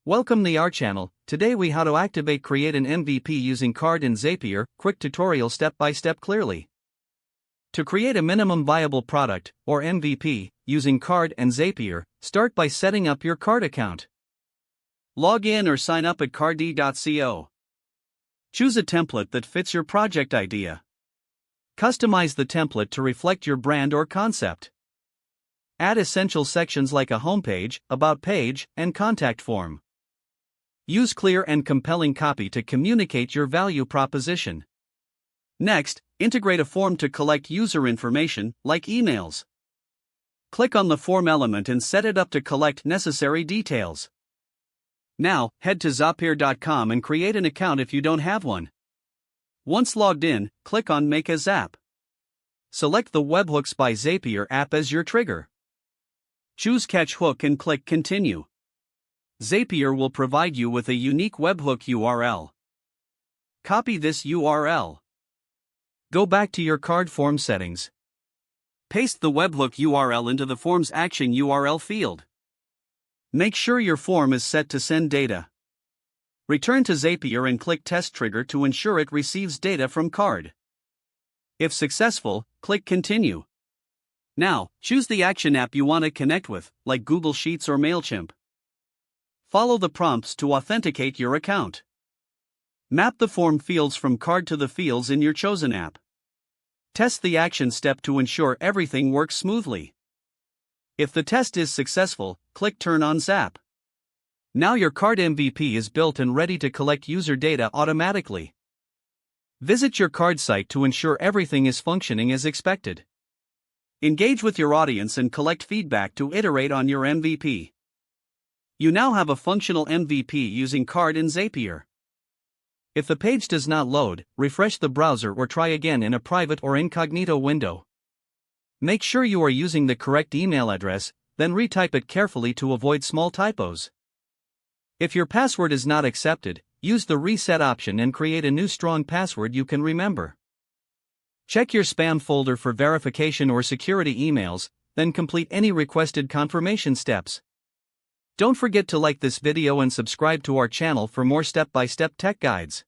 Welcome to our channel. Today we how to create an MVP using Carrd and Zapier, quick tutorial step by step clearly. To create a minimum viable product, or MVP, using Carrd and Zapier, start by setting up your Carrd account. Log in or sign up at carrd.co. Choose a template that fits your project idea. Customize the template to reflect your brand or concept. Add essential sections like a homepage, about page, and contact form. Use clear and compelling copy to communicate your value proposition. Next, integrate a form to collect user information, like emails. Click on the form element and set it up to collect necessary details. Now, head to zapier.com and create an account if you don't have one. Once logged in, click on Make a Zap. Select the Webhooks by Zapier app as your trigger. Choose Catch Hook and click Continue. Zapier will provide you with a unique webhook URL. Copy this URL. Go back to your Carrd form settings. Paste the webhook URL into the form's action URL field. Make sure your form is set to send data. Return to Zapier and click Test Trigger to ensure it receives data from Carrd. If successful, click Continue. Now, choose the action app you want to connect with, like Google Sheets or MailChimp. Follow the prompts to authenticate your account. Map the form fields from Carrd to the fields in your chosen app. Test the action step to ensure everything works smoothly. If the test is successful, click Turn on Zap. Now your Carrd MVP is built and ready to collect user data automatically. Visit your Carrd site to ensure everything is functioning as expected. Engage with your audience and collect feedback to iterate on your MVP. You now have a functional MVP using Carrd and Zapier. If the page does not load, refresh the browser or try again in a private or incognito window. Make sure you are using the correct email address, then retype it carefully to avoid small typos. If your password is not accepted, use the reset option and create a new strong password you can remember. Check your spam folder for verification or security emails, then complete any requested confirmation steps. Don't forget to like this video and subscribe to our channel for more step-by-step tech guides.